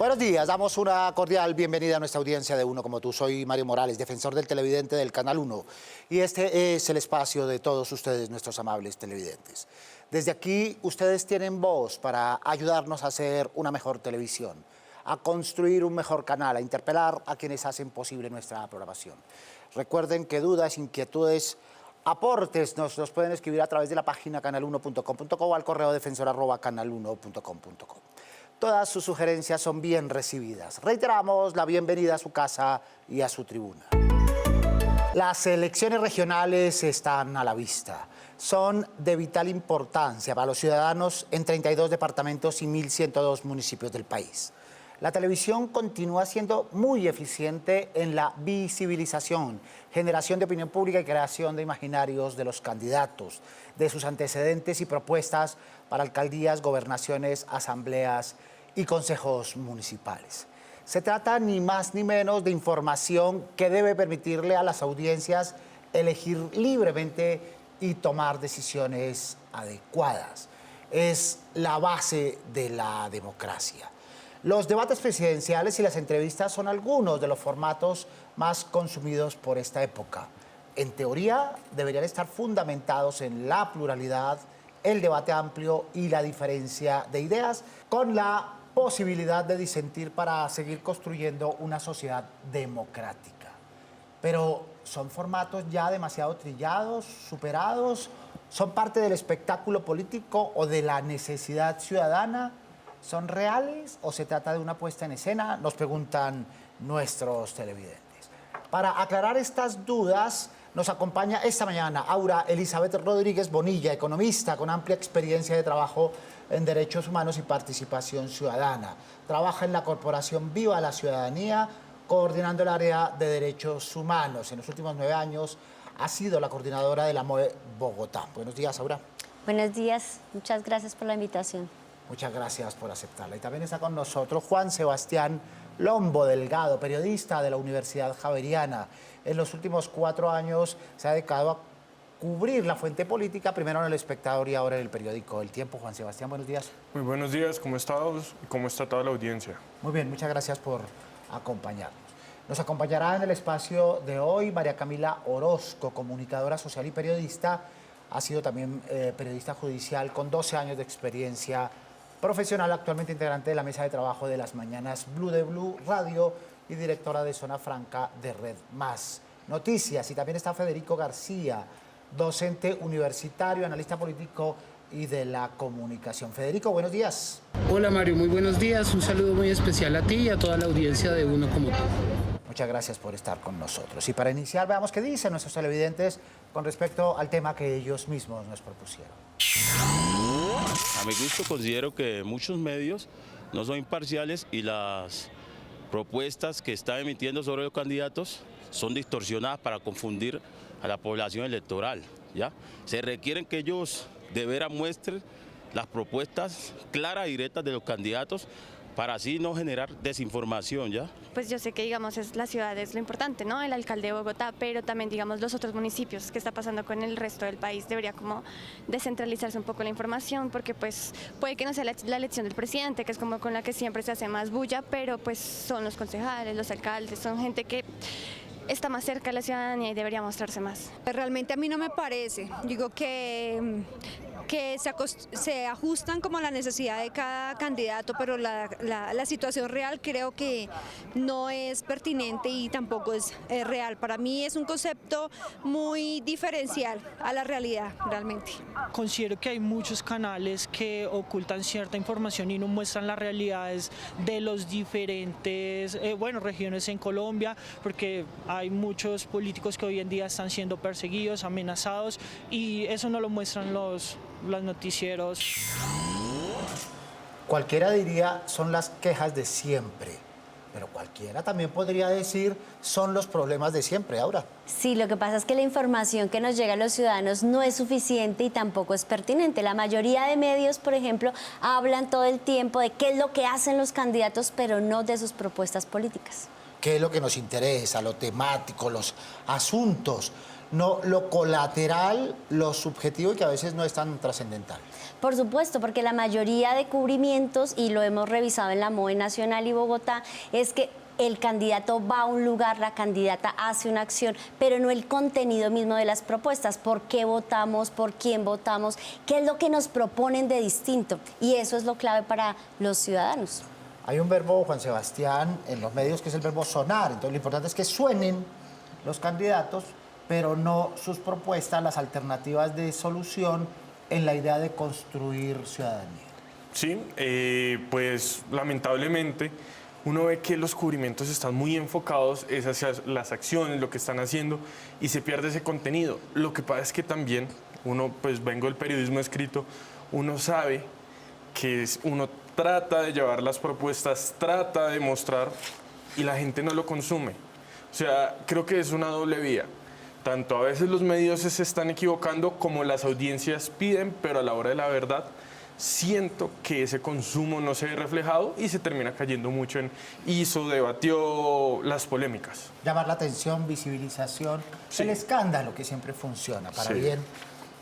Buenos días, damos una cordial bienvenida a nuestra audiencia de Uno como tú. Soy Mario Morales, defensor del televidente del Canal 1 y este es el espacio de todos ustedes, nuestros amables televidentes. Desde aquí ustedes tienen voz para ayudarnos a hacer una mejor televisión, a construir un mejor canal, a interpelar a quienes hacen posible nuestra programación. Recuerden que dudas, inquietudes, aportes nos los pueden escribir a través de la página canal1.com.co o al correo defensor@canal1.com.co. Todas sus sugerencias son bien recibidas. Reiteramos la bienvenida a su casa y a su tribuna. Las elecciones regionales están a la vista. Son de vital importancia para los ciudadanos en 32 departamentos y 1.102 municipios del país. La televisión continúa siendo muy eficiente en la visibilización, generación de opinión pública y creación de imaginarios de los candidatos, de sus antecedentes y propuestas para alcaldías, gobernaciones, asambleas y consejos municipales. Se trata ni más ni menos de información que debe permitirle a las audiencias elegir libremente y tomar decisiones adecuadas. Es la base de la democracia. Los debates presidenciales y las entrevistas son algunos de los formatos más consumidos por esta época. En teoría, deberían estar fundamentados en la pluralidad, el debate amplio y la diferencia de ideas, con la posibilidad de disentir para seguir construyendo una sociedad democrática. Pero son formatos ya demasiado trillados, superados, son parte del espectáculo político o de la necesidad ciudadana. ¿Son reales o se trata de una puesta en escena? Nos preguntan nuestros televidentes. Para aclarar estas dudas, nos acompaña esta mañana Aura Elizabeth Rodríguez Bonilla, economista con amplia experiencia de trabajo en derechos humanos y participación ciudadana. Trabaja en la corporación Viva la Ciudadanía, coordinando el área de derechos humanos. En los últimos 9 años ha sido la coordinadora de la MOE Bogotá. Buenos días, Aura. Buenos días, muchas gracias por la invitación. Muchas gracias por aceptarla. Y también está con nosotros Juan Sebastián Lombo Delgado, periodista de la Universidad Javeriana. En los últimos 4 años se ha dedicado a cubrir la fuente política, primero en El Espectador y ahora en el periódico El Tiempo. Juan Sebastián, buenos días. Muy buenos días, ¿cómo estás? ¿Cómo está toda la audiencia? Muy bien, muchas gracias por acompañarnos. Nos acompañará en el espacio de hoy María Camila Orozco, comunicadora social y periodista. Ha sido también periodista judicial con 12 años de experiencia profesional, actualmente integrante de la mesa de trabajo de las mañanas Blue de Blue Radio y directora de Zona Franca de Red Más Noticias. Y también está Federico García, docente universitario, analista político y de la comunicación. Federico, buenos días. Hola Mario, muy buenos días. Un saludo muy especial a ti y a toda la audiencia de Uno como tú. Muchas gracias por estar con nosotros. Y para iniciar, veamos qué dicen nuestros televidentes con respecto al tema que ellos mismos nos propusieron. A mi gusto considero que muchos medios no son imparciales y las propuestas que están emitiendo sobre los candidatos son distorsionadas para confundir a la población electoral, ¿ya? Se requieren que ellos de veras muestren las propuestas claras y directas de los candidatos para así no generar desinformación, ¿ya? Pues yo sé que, digamos, la ciudad es lo importante, ¿no? El alcalde de Bogotá, pero también, digamos, los otros municipios. ¿Qué está pasando con el resto del país? Debería como descentralizarse un poco la información, porque pues puede que no sea la elección del presidente, que es como con la que siempre se hace más bulla, pero pues son los concejales, los alcaldes, son gente que está más cerca de la ciudadanía y debería mostrarse más. Realmente a mí no me parece. Digo que se ajustan como a la necesidad de cada candidato, pero la situación real creo que no es pertinente y tampoco es real. Para mí es un concepto muy diferencial a la realidad, realmente. Considero que hay muchos canales que ocultan cierta información y no muestran las realidades de los diferentes regiones en Colombia, porque hay muchos políticos que hoy en día están siendo perseguidos, amenazados, y eso no lo muestran los noticieros. Cualquiera diría son las quejas de siempre, pero cualquiera también podría decir son los problemas de siempre ahora. Sí, lo que pasa es que la información que nos llega a los ciudadanos no es suficiente y tampoco es pertinente. La mayoría de medios, por ejemplo, hablan todo el tiempo de qué es lo que hacen los candidatos, pero no de sus propuestas políticas. ¿Qué es lo que nos interesa? Lo temático, los asuntos. no lo colateral, lo subjetivo y que a veces no es tan trascendental. Por supuesto, porque la mayoría de cubrimientos, y lo hemos revisado en la MOE Nacional y Bogotá, es que el candidato va a un lugar, la candidata hace una acción, pero no el contenido mismo de las propuestas. ¿Por qué votamos? ¿Por quién votamos? ¿Qué es lo que nos proponen de distinto? Y eso es lo clave para los ciudadanos. Hay un verbo, Juan Sebastián, en los medios que es el verbo sonar. Entonces lo importante es que suenen los candidatos, pero no sus propuestas, las alternativas de solución en la idea de construir ciudadanía. Sí, pues lamentablemente uno ve que los cubrimientos están muy enfocados es hacia las acciones, lo que están haciendo, y se pierde ese contenido. Lo que pasa es que también uno, pues vengo del periodismo escrito, uno sabe que uno trata de llevar las propuestas, trata de mostrar, y la gente no lo consume. O sea, creo que es una doble vía. Tanto a veces los medios se están equivocando como las audiencias piden, pero a la hora de la verdad siento que ese consumo no se ve reflejado y se termina cayendo mucho en hizo, debatió, las polémicas. Llamar la atención, visibilización, Sí. el escándalo que siempre funciona, para Sí. bien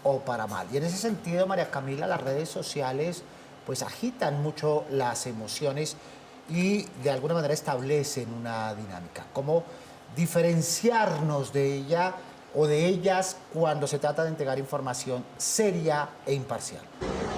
o para mal. Y en ese sentido, María Camila, las redes sociales pues agitan mucho las emociones y de alguna manera establecen una dinámica. ¿Cómo diferenciarnos de ella o de ellas cuando se trata de entregar información seria e imparcial?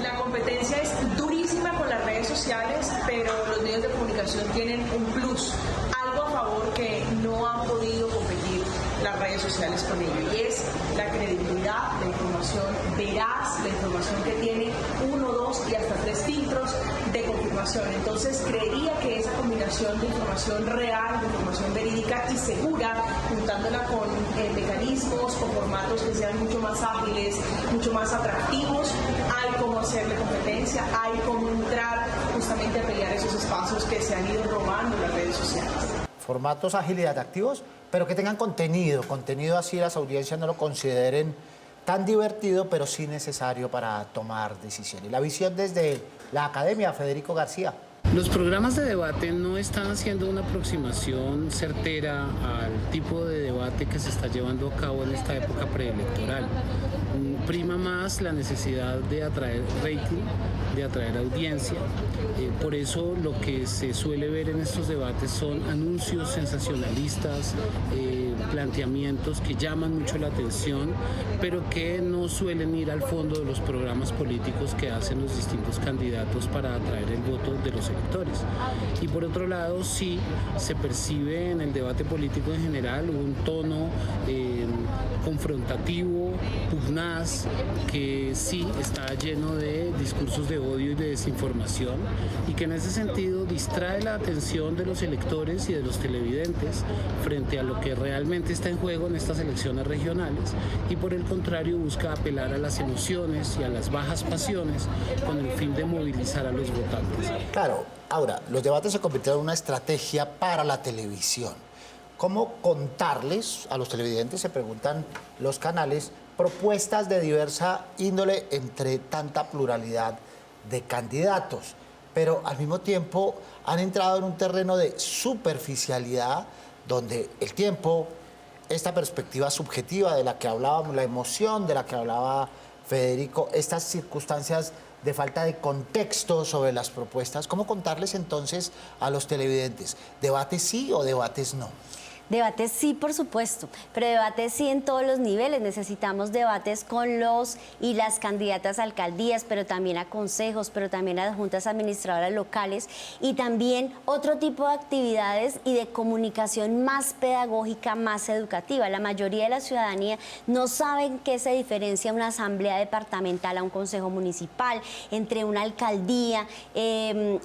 La competencia es durísima con las redes sociales, pero los medios de comunicación tienen un plus, algo a favor que no han podido competir las redes sociales con ello, y es la credibilidad, la información veraz, la información que tiene 1, 2 y hasta 3 filtros de confirmación. Entonces creería que esa combinación de información real, de información verídica y segura, juntándola con mecanismos, con formatos que sean mucho más ágiles, mucho más atractivos, hay cómo hacerle competencia, hay cómo entrar justamente a pelear esos espacios que se han ido robando las redes sociales. Formatos ágiles y atractivos, pero que tengan contenido así las audiencias no lo consideren tan divertido, pero sí necesario para tomar decisiones. La visión desde la academia, Federico García. Los programas de debate no están haciendo una aproximación certera al tipo de debate que se está llevando a cabo en esta época preelectoral. Prima más la necesidad de atraer rating, de atraer audiencia. Por eso lo que se suele ver en estos debates son anuncios sensacionalistas, planteamientos que llaman mucho la atención, pero que no suelen ir al fondo de los programas políticos que hacen los distintos candidatos para atraer el voto de los electores. Y por otro lado, sí se percibe en el debate político en general un tono confrontativo, pugnaz, que sí está lleno de discursos de odio y de desinformación, y que en ese sentido distrae la atención de los electores y de los televidentes frente a lo que realmente está en juego en estas elecciones regionales, y por el contrario busca apelar a las emociones y a las bajas pasiones con el fin de movilizar a los votantes. Claro, ahora, los debates se convirtieron en una estrategia para la televisión. ¿Cómo contarles a los televidentes, se preguntan los canales, propuestas de diversa índole entre tanta pluralidad de candidatos? Pero al mismo tiempo han entrado en un terreno de superficialidad donde el tiempo, esta perspectiva subjetiva de la que hablábamos, la emoción de la que hablaba Federico, estas circunstancias de falta de contexto sobre las propuestas, ¿cómo contarles entonces a los televidentes? ¿Debates sí o debates no? Debates sí, por supuesto, pero debates sí en todos los niveles. Necesitamos debates con los y las candidatas a alcaldías, pero también a consejos, pero también a las juntas administradoras locales, y también otro tipo de actividades y de comunicación más pedagógica, más educativa. La mayoría de la ciudadanía no saben qué se diferencia una asamblea departamental a un consejo municipal, entre una alcaldía en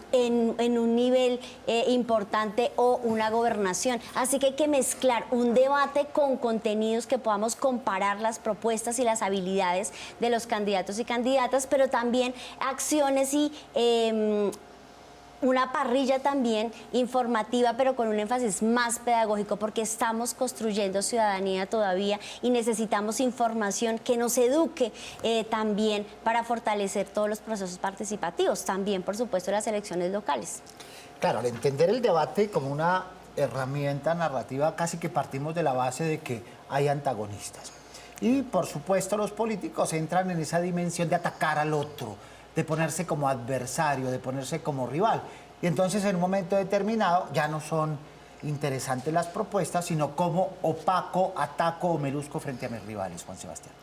un nivel importante o una gobernación. Así que hay que mezclar un debate con contenidos que podamos comparar las propuestas y las habilidades de los candidatos y candidatas, pero también acciones y una parrilla también informativa, pero con un énfasis más pedagógico, porque estamos construyendo ciudadanía todavía y necesitamos información que nos eduque también para fortalecer todos los procesos participativos, también por supuesto las elecciones locales. Claro, al entender el debate como una herramienta narrativa, casi que partimos de la base de que hay antagonistas. Y, por supuesto, los políticos entran en esa dimensión de atacar al otro, de ponerse como adversario, de ponerse como rival. Y entonces, en un momento determinado, ya no son interesantes las propuestas, sino como opaco, ataco o me luzco frente a mis rivales, Juan Sebastián.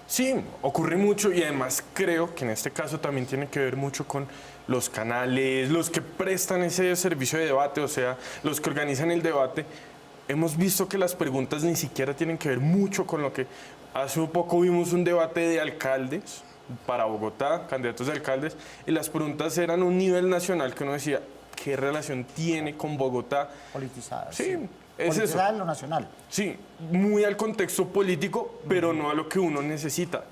Sí, ocurre mucho y además creo que en este caso también tiene que ver mucho con los canales, los que prestan ese servicio de debate, o sea, los que organizan el debate. Hemos visto que las preguntas ni siquiera tienen que ver mucho con lo que... Hace un poco vimos un debate de alcaldes para Bogotá, candidatos de alcaldes, y las preguntas eran un nivel nacional que uno decía, ¿qué relación tiene con Bogotá? Politizada. Sí, es politizada eso. en lo nacional. Sí, muy al contexto político, pero no a lo que uno necesita.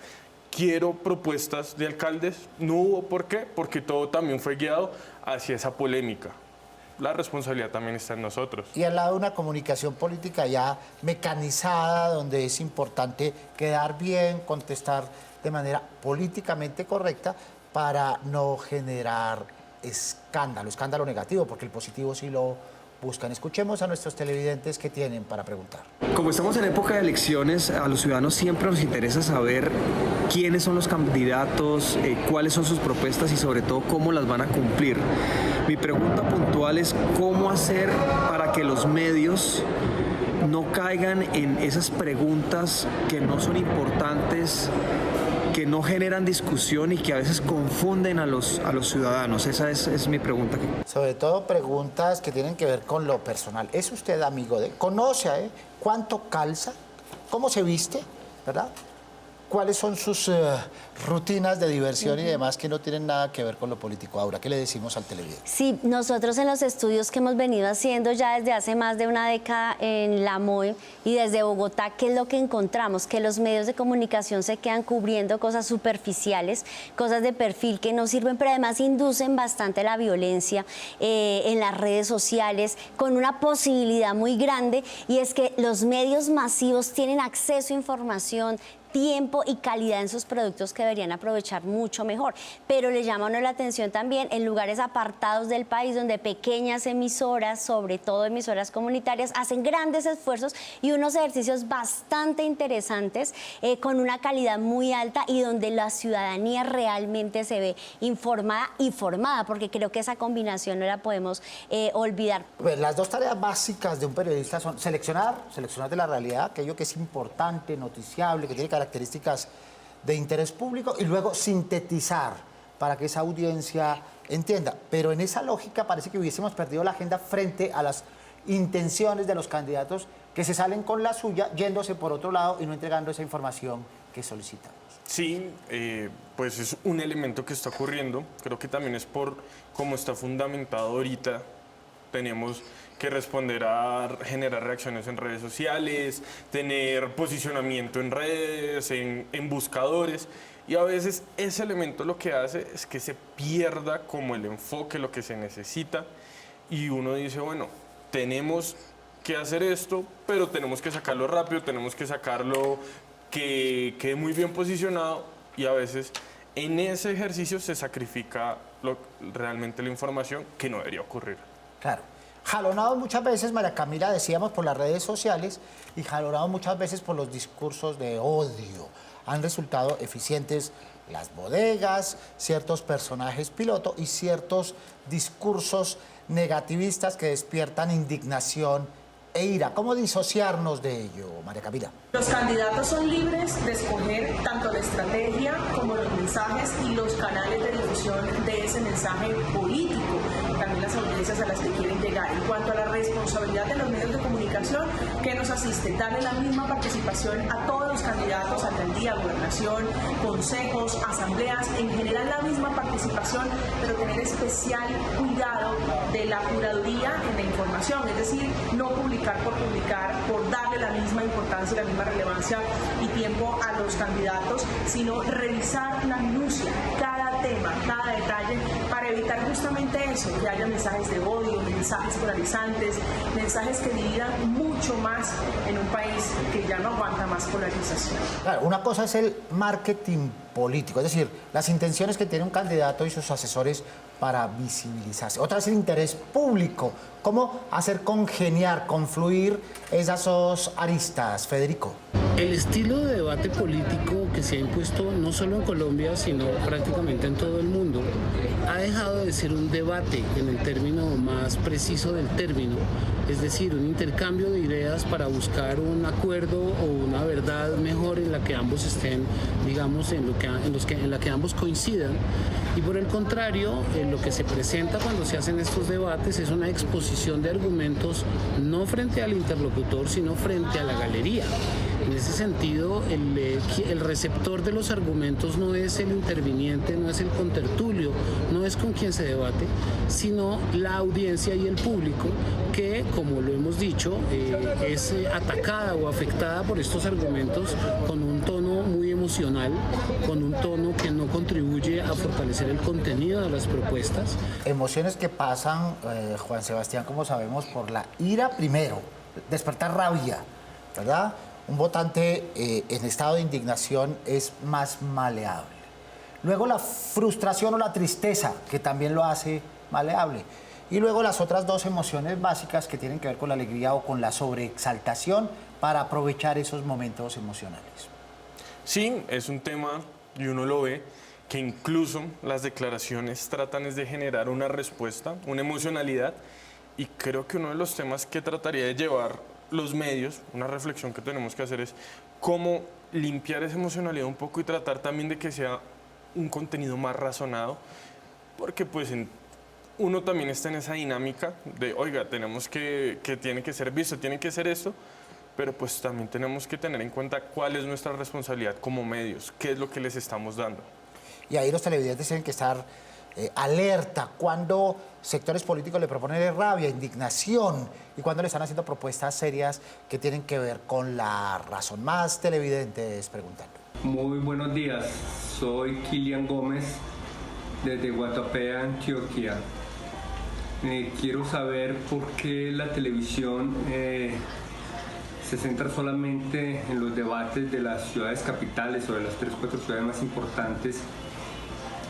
Quiero propuestas de alcaldes, no hubo. ¿Por qué? Porque todo también fue guiado hacia esa polémica. La responsabilidad también está en nosotros. Y al lado de una comunicación política ya mecanizada, donde es importante quedar bien, contestar de manera políticamente correcta para no generar escándalo negativo, porque el positivo sí lo buscan. Escuchemos a nuestros televidentes qué tienen para preguntar. Como estamos en época de elecciones, a los ciudadanos siempre nos interesa saber quiénes son los candidatos, cuáles son sus propuestas y sobre todo cómo las van a cumplir. Mi pregunta puntual es cómo hacer para que los medios no caigan en esas preguntas que no son importantes, que no generan discusión y que a veces confunden a los ciudadanos. Esa es mi pregunta. Sobre todo preguntas que tienen que ver con lo personal. ¿Es usted amigo de? ¿Conoce cuánto calza? ¿Cómo se viste? ¿Verdad? ¿Cuáles son sus rutinas de diversión y demás que no tienen nada que ver con lo político? Ahora, ¿qué le decimos al televidente? Sí, nosotros en los estudios que hemos venido haciendo ya desde hace más de una década en la MOE y desde Bogotá, ¿qué es lo que encontramos? Que los medios de comunicación se quedan cubriendo cosas superficiales, cosas de perfil que no sirven, pero además inducen bastante la violencia en las redes sociales, con una posibilidad muy grande, y es que los medios masivos tienen acceso a información, tiempo y calidad en sus productos que deberían aprovechar mucho mejor. Pero le llama a uno la atención también en lugares apartados del país donde pequeñas emisoras, sobre todo emisoras comunitarias, hacen grandes esfuerzos y unos ejercicios bastante interesantes con una calidad muy alta y donde la ciudadanía realmente se ve informada y formada, porque creo que esa combinación no la podemos olvidar. Pues las dos tareas básicas de un periodista son seleccionar de la realidad, aquello que es importante, noticiable, que tiene características de interés público, y luego sintetizar para que esa audiencia entienda. Pero en esa lógica parece que hubiésemos perdido la agenda frente a las intenciones de los candidatos que se salen con la suya, yéndose por otro lado y no entregando esa información que solicitamos. Sí, pues es un elemento que está ocurriendo. Creo que también es por cómo está fundamentado ahorita. Tenemos que responder a generar reacciones en redes sociales, tener posicionamiento en redes, en buscadores, y a veces ese elemento lo que hace es que se pierda como el enfoque, lo que se necesita, y uno dice, bueno, tenemos que hacer esto, pero tenemos que sacarlo rápido, tenemos que sacarlo que quede muy bien posicionado, y a veces en ese ejercicio se sacrifica realmente la información que no debería ocurrir. Claro. Jalonados muchas veces, María Camila, decíamos, por las redes sociales, y jalonados muchas veces por los discursos de odio. Han resultado eficientes las bodegas, ciertos personajes piloto y ciertos discursos negativistas que despiertan indignación e ira. ¿Cómo disociarnos de ello, María Camila? Los candidatos son libres de escoger tanto la estrategia como los mensajes y los canales de difusión de ese mensaje político, también las audiencias a las que quieren llegar. En cuanto a la responsabilidad de los medios de comunicación, que nos asiste, darle la misma participación a todos los candidatos, alcaldía, gobernación, consejos, asambleas, en general la misma participación, pero tener especial cuidado de la curaduría en la información, es decir, no publicar, por darle la misma importancia y la misma relevancia y tiempo a los candidatos, sino revisar la minucia, cada tema, cada detalle, para evitar justamente eso, que haya mensajes de odio, mensajes polarizantes, mensajes que dividan mucho más en un país que ya no aguanta más polarización. Claro, una cosa es el marketing político, es decir, las intenciones que tiene un candidato y sus asesores para visibilizarse. Otra es el interés público. ¿Cómo hacer congeniar, confluir esas dos aristas, Federico? El estilo de debate político que se ha impuesto no solo en Colombia, sino prácticamente en todo el mundo, ha dejado de ser un debate en el término más preciso del término, es decir, un intercambio de ideas para buscar un acuerdo o una verdad mejor en la que ambos estén, digamos, en la que ambos coincidan. Y por el contrario, lo que se presenta cuando se hacen estos debates es una exposición de argumentos no frente al interlocutor, sino frente a la galería. En ese sentido, el receptor de los argumentos no es el interviniente, no es el contertulio, no es con quien se debate, sino la audiencia y el público que, como lo hemos dicho, es atacada o afectada por estos argumentos con un tono muy emocional, con un tono que no contribuye a fortalecer el contenido de las propuestas. Emociones que pasan, Juan Sebastián, como sabemos, por la ira primero, despertar rabia, ¿verdad? Un votante en estado de indignación es más maleable. Luego la frustración o la tristeza, que también lo hace maleable. Y luego las otras dos emociones básicas que tienen que ver con la alegría o con la sobreexaltación para aprovechar esos momentos emocionales. Sí, es un tema, y uno lo ve, que incluso las declaraciones tratan es de generar una respuesta, una emocionalidad, y creo que uno de los temas que trataría de llevar los medios, una reflexión que tenemos que hacer es cómo limpiar esa emocionalidad un poco y tratar también de que sea un contenido más razonado, porque pues uno también está en esa dinámica de, oiga, tenemos que tiene que ser visto, tiene que ser esto, pero pues también tenemos que tener en cuenta cuál es nuestra responsabilidad como medios, qué es lo que les estamos dando. Y ahí los televidentes tienen que estar alerta cuando sectores políticos le proponen rabia, indignación y cuando le están haciendo propuestas serias que tienen que ver con la razón. Más televidentes preguntando. Muy buenos días, soy Kilian Gómez desde Guatapé, Antioquia. Quiero saber por qué la televisión se centra solamente en los debates de las ciudades capitales o de las 3 o 4 ciudades más importantes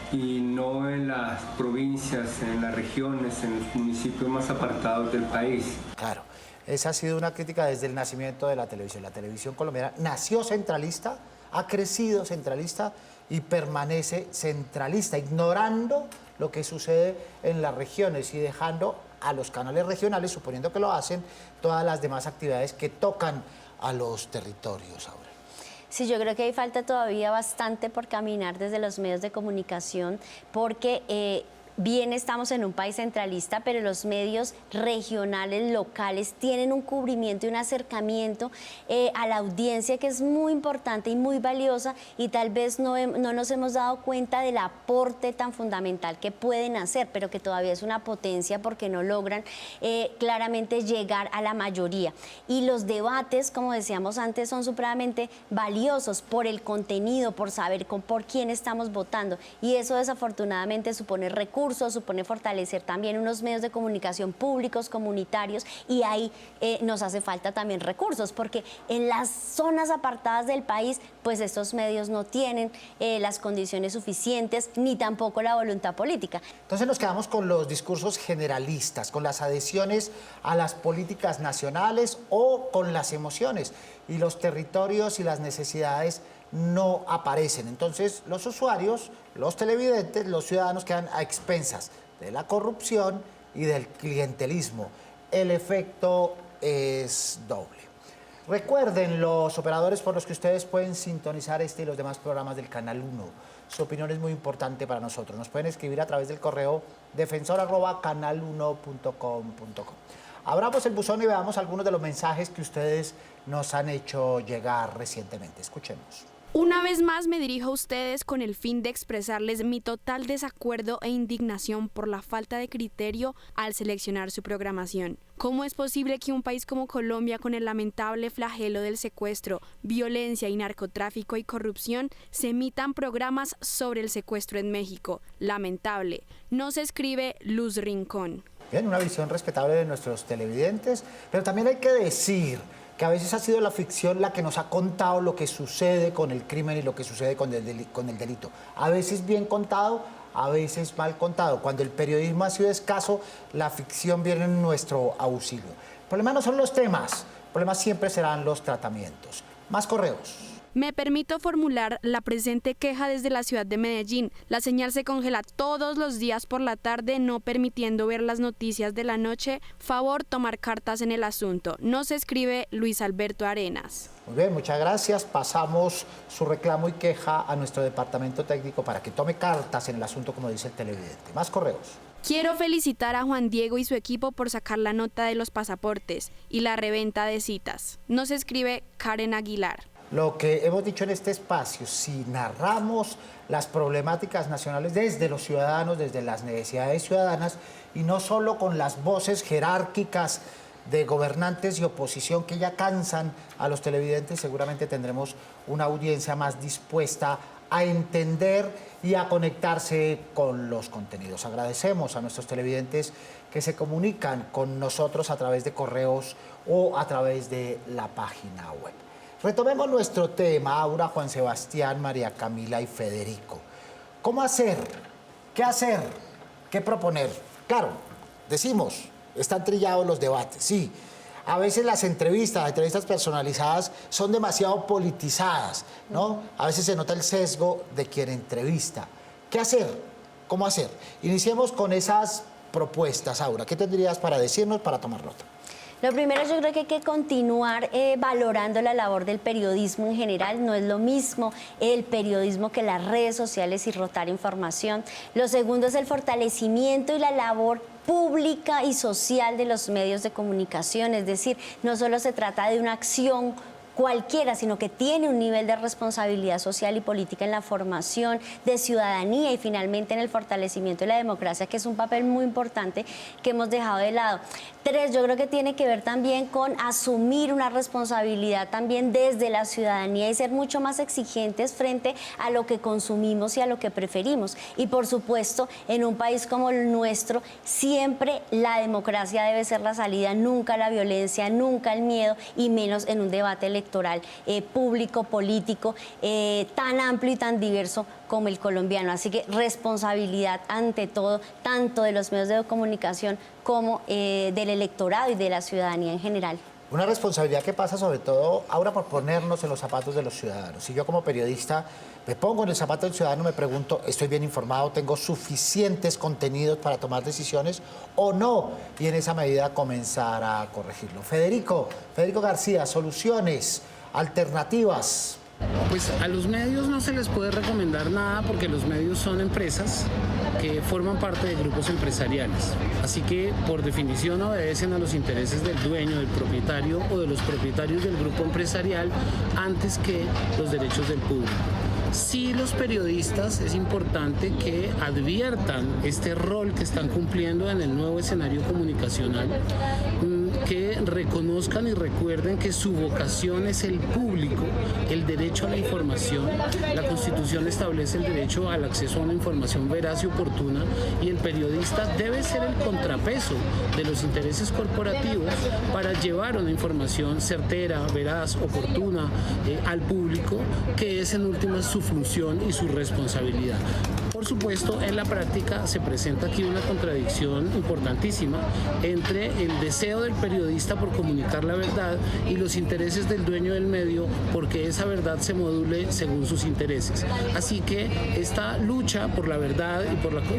y no en las provincias, en las regiones, en los municipios más apartados del país. Claro, esa ha sido una crítica desde el nacimiento de la televisión. La televisión colombiana nació centralista, ha crecido centralista y permanece centralista, ignorando lo que sucede en las regiones y dejando a los canales regionales, suponiendo que lo hacen, todas las demás actividades que tocan a los territorios ahora. Sí, yo creo que hay falta todavía bastante por caminar desde los medios de comunicación, porque bien estamos en un país centralista, pero los medios regionales, locales, tienen un cubrimiento y un acercamiento a la audiencia que es muy importante y muy valiosa, y tal vez no nos hemos dado cuenta del aporte tan fundamental que pueden hacer, pero que todavía es una potencia porque no logran claramente llegar a la mayoría. Y los debates, como decíamos antes, son supremamente valiosos por el contenido, por saber por quién estamos votando, y eso desafortunadamente supone recursos, supone fortalecer también unos medios de comunicación públicos, comunitarios, y ahí nos hace falta también recursos, porque en las zonas apartadas del país, pues estos medios no tienen las condiciones suficientes, ni tampoco la voluntad política. Entonces nos quedamos con los discursos generalistas, con las adhesiones a las políticas nacionales o con las emociones, y los territorios y las necesidades no aparecen. Entonces los usuarios, los televidentes, los ciudadanos quedan a expensas de la corrupción y del clientelismo. El efecto es doble. Recuerden los operadores por los que ustedes pueden sintonizar este y los demás programas del Canal 1. Su opinión es muy importante para nosotros. Nos pueden escribir a través del correo defensor@canal1.com.co. Abramos el buzón y veamos algunos de los mensajes que ustedes nos han hecho llegar recientemente. Escuchemos. Una vez más me dirijo a ustedes con el fin de expresarles mi total desacuerdo e indignación por la falta de criterio al seleccionar su programación. ¿Cómo es posible que un país como Colombia, con el lamentable flagelo del secuestro, violencia y narcotráfico y corrupción, se emitan programas sobre el secuestro en México? Lamentable. No se escribe Luz Rincón. Bien, una visión respetable de nuestros televidentes, pero también hay que decir que a veces ha sido la ficción la que nos ha contado lo que sucede con el crimen y lo que sucede con el delito. A veces bien contado, a veces mal contado. Cuando el periodismo ha sido escaso, la ficción viene en nuestro auxilio. El problema no son los temas, el problema siempre serán los tratamientos. Más correos. Me permito formular la presente queja desde la ciudad de Medellín. La señal se congela todos los días por la tarde, no permitiendo ver las noticias de la noche. Favor tomar cartas en el asunto. Nos escribe Luis Alberto Arenas. Muy bien, muchas gracias. Pasamos su reclamo y queja a nuestro departamento técnico para que tome cartas en el asunto, como dice el televidente. Más correos. Quiero felicitar a Juan Diego y su equipo por sacar la nota de los pasaportes y la reventa de citas. Nos escribe Karen Aguilar. Lo que hemos dicho en este espacio, si narramos las problemáticas nacionales desde los ciudadanos, desde las necesidades ciudadanas, y no solo con las voces jerárquicas de gobernantes y oposición que ya cansan a los televidentes, seguramente tendremos una audiencia más dispuesta a entender y a conectarse con los contenidos. Agradecemos a nuestros televidentes que se comunican con nosotros a través de correos o a través de la página web. Retomemos nuestro tema, Aura, Juan Sebastián, María Camila y Federico. ¿Cómo hacer? ¿Qué hacer? ¿Qué proponer? Claro, decimos, están trillados los debates, sí. A veces las entrevistas personalizadas son demasiado politizadas, ¿no? A veces se nota el sesgo de quien entrevista. ¿Qué hacer? ¿Cómo hacer? Iniciemos con esas propuestas, Aura. ¿Qué tendrías para decirnos para tomar nota? Lo primero, yo creo que hay que continuar valorando la labor del periodismo en general. No es lo mismo el periodismo que las redes sociales y rotar información. Lo segundo es el fortalecimiento y la labor pública y social de los medios de comunicación. Es decir, no solo se trata de una acción cualquiera, sino que tiene un nivel de responsabilidad social y política en la formación de ciudadanía y finalmente en el fortalecimiento de la democracia, que es un papel muy importante que hemos dejado de lado. 3, yo creo que tiene que ver también con asumir una responsabilidad también desde la ciudadanía y ser mucho más exigentes frente a lo que consumimos y a lo que preferimos. Y por supuesto, en un país como el nuestro, siempre la democracia debe ser la salida, nunca la violencia, nunca el miedo y menos en un debate electoral público, político, tan amplio y tan diverso como el colombiano. Así que responsabilidad ante todo, tanto de los medios de comunicación como del electorado y de la ciudadanía en general. Una responsabilidad que pasa sobre todo ahora por ponernos en los zapatos de los ciudadanos. Si yo como periodista me pongo en el zapato del ciudadano, me pregunto, ¿estoy bien informado? ¿Tengo suficientes contenidos para tomar decisiones o no? Y en esa medida comenzar a corregirlo. Federico García, soluciones, alternativas. Pues a los medios no se les puede recomendar nada porque los medios son empresas que forman parte de grupos empresariales. Así que por definición obedecen a los intereses del dueño, del propietario o de los propietarios del grupo empresarial antes que los derechos del público. Sí, los periodistas es importante que adviertan este rol que están cumpliendo en el nuevo escenario comunicacional, que reconozcan y recuerden que su vocación es el público, el derecho a la información. La Constitución establece el derecho al acceso a una información veraz y oportuna y el periodista debe ser el contrapeso de los intereses corporativos para llevar una información certera, veraz, oportuna al público, que es en últimas su función y su responsabilidad. Por supuesto, en la práctica se presenta aquí una contradicción importantísima entre el deseo del periodista por comunicar la verdad y los intereses del dueño del medio porque esa verdad se module según sus intereses. Así que esta lucha por la verdad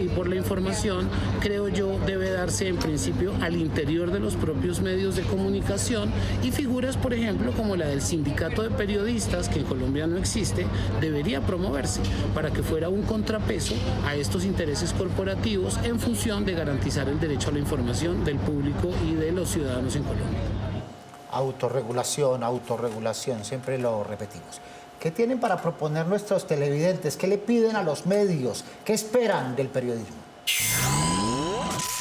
y por la información, creo yo, debe darse en principio al interior de los propios medios de comunicación y figuras, por ejemplo, como la del sindicato de periodistas, que en Colombia no existe, debería promoverse para que fuera un contrapeso a estos intereses corporativos en función de garantizar el derecho a la información del público y de los ciudadanos en Colombia. Autorregulación, siempre lo repetimos. ¿Qué tienen para proponer nuestros televidentes? ¿Qué le piden a los medios? ¿Qué esperan del periodismo?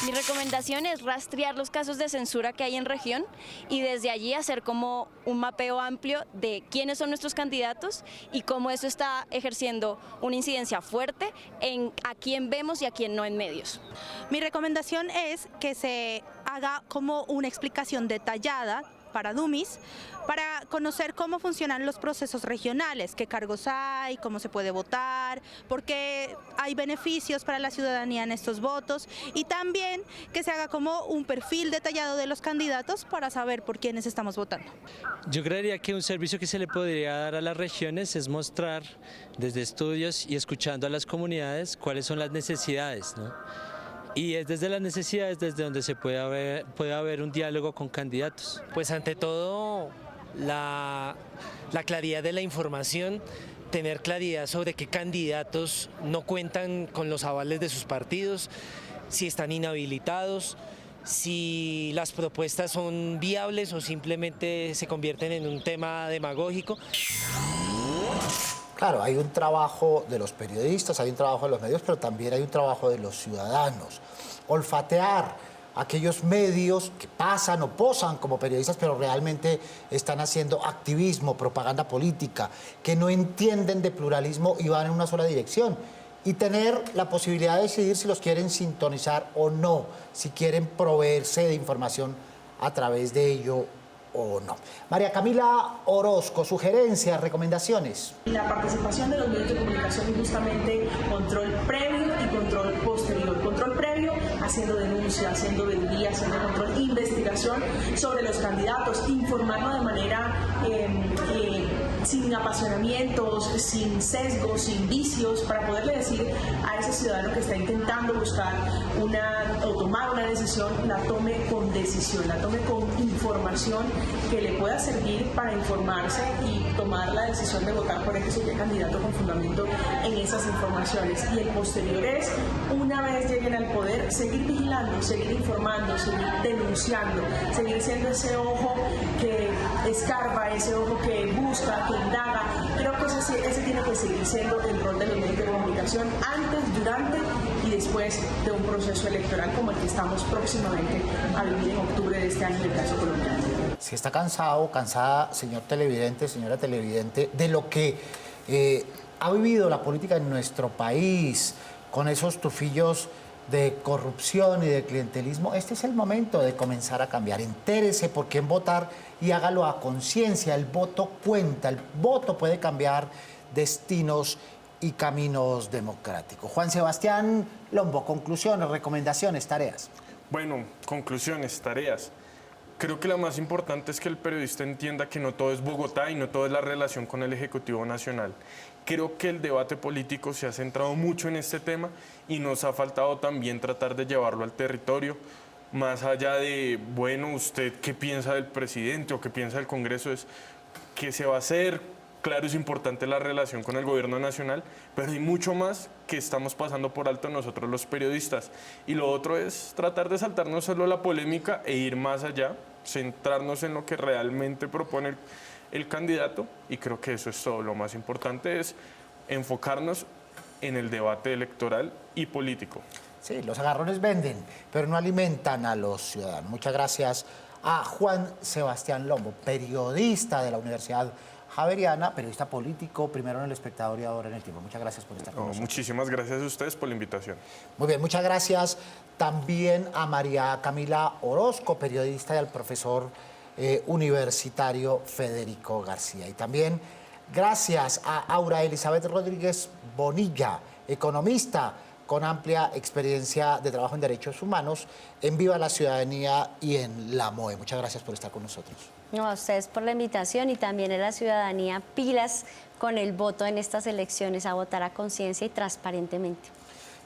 Mi recomendación es rastrear los casos de censura que hay en región y desde allí hacer como un mapeo amplio de quiénes son nuestros candidatos y cómo eso está ejerciendo una incidencia fuerte en a quién vemos y a quién no en medios. Mi recomendación es que se haga como una explicación detallada para dummies, para conocer cómo funcionan los procesos regionales, qué cargos hay, cómo se puede votar, por qué hay beneficios para la ciudadanía en estos votos, y también que se haga como un perfil detallado de los candidatos para saber por quiénes estamos votando. Yo creería que un servicio que se le podría dar a las regiones es mostrar desde estudios y escuchando a las comunidades cuáles son las necesidades, ¿no? Y es desde las necesidades desde donde se puede haber un diálogo con candidatos. Pues ante todo la claridad de la información, tener claridad sobre qué candidatos no cuentan con los avales de sus partidos, si están inhabilitados, si las propuestas son viables o simplemente se convierten en un tema demagógico. Claro, hay un trabajo de los periodistas, hay un trabajo de los medios, pero también hay un trabajo de los ciudadanos. Olfatear aquellos medios que pasan o posan como periodistas, pero realmente están haciendo activismo, propaganda política, que no entienden de pluralismo y van en una sola dirección. Y tener la posibilidad de decidir si los quieren sintonizar o no, si quieren proveerse de información a través de ello o no. María Camila Orozco, sugerencias, recomendaciones. La participación de los medios de comunicación es justamente control previo y control posterior. Control previo, haciendo denuncia, haciendo veeduría, haciendo control, investigación sobre los candidatos, informarnos de manera sin apasionamientos, sin sesgos, sin vicios, para poderle decir a ese ciudadano que está intentando buscar o tomar una decisión, la tome con decisión, la tome con información que le pueda servir para informarse y tomar la decisión de votar por X o Y candidato con fundamento en esas informaciones. Y el posterior es, una vez lleguen al poder, seguir vigilando, seguir informando, seguir denunciando, seguir siendo ese ojo que escarba, ese ojo que busca, que indaga. Creo que ese tiene que seguir siendo el rol de los medios de comunicación antes, durante y después de un proceso electoral como el que estamos próximamente a vivir en octubre de este año en el caso colombiano. Si está cansado, cansada, señor televidente, señora televidente, de lo que ha vivido la política en nuestro país, con esos tufillos de corrupción y de clientelismo, este es el momento de comenzar a cambiar. Entérese por quién votar y hágalo a conciencia. El voto cuenta, el voto puede cambiar destinos y caminos democráticos. Juan Sebastián Lombo, conclusiones, recomendaciones, tareas. Bueno, conclusiones, tareas. Creo que la más importante es que el periodista entienda que no todo es Bogotá y no todo es la relación con el Ejecutivo Nacional. Creo que el debate político se ha centrado mucho en este tema y nos ha faltado también tratar de llevarlo al territorio, más allá de, bueno, usted qué piensa del presidente o qué piensa del Congreso, es qué se va a hacer. Claro, es importante la relación con el gobierno nacional, pero hay mucho más que estamos pasando por alto nosotros los periodistas. Y lo otro es tratar de saltarnos solo la polémica e ir más allá, centrarnos en lo que realmente propone el candidato, y creo que eso es todo. Lo más importante es enfocarnos en el debate electoral y político. Sí, los agarrones venden, pero no alimentan a los ciudadanos. Muchas gracias a Juan Sebastián Lombo, periodista de la Universidad Javeriana, periodista político, primero en El Espectador y ahora en El Tiempo. Muchas gracias por estar con nosotros. Muchísimas gracias a ustedes por la invitación. Muy bien, muchas gracias también a María Camila Orozco, periodista, y al profesor universitario Federico García. Y también gracias a Aura Elizabeth Rodríguez Bonilla, economista con amplia experiencia de trabajo en derechos humanos, en Viva la Ciudadanía y en la MOE. Muchas gracias por estar con nosotros. No, a ustedes por la invitación y también a la ciudadanía, pilas con el voto en estas elecciones, a votar a conciencia y transparentemente.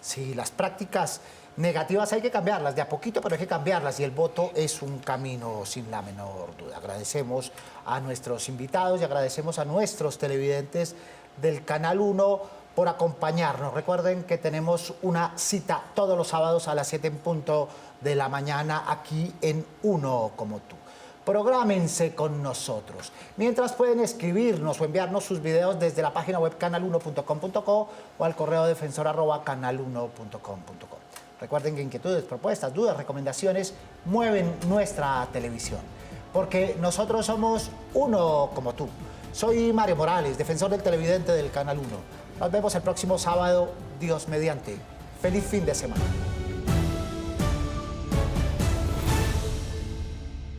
Sí, las prácticas negativas hay que cambiarlas, de a poquito, pero hay que cambiarlas, y el voto es un camino sin la menor duda. Agradecemos a nuestros invitados y agradecemos a nuestros televidentes del Canal 1 por acompañarnos. Recuerden que tenemos una cita todos los sábados a las 7 en punto de la mañana aquí en Uno como tú. Prográmense con nosotros. Mientras pueden escribirnos o enviarnos sus videos desde la página web canal1.com.co o al correo defensor@canal1.com.co. Recuerden que inquietudes, propuestas, dudas, recomendaciones mueven nuestra televisión. Porque nosotros somos uno como tú. Soy Mario Morales, defensor del televidente del Canal 1. Nos vemos el próximo sábado, Dios mediante. Feliz fin de semana.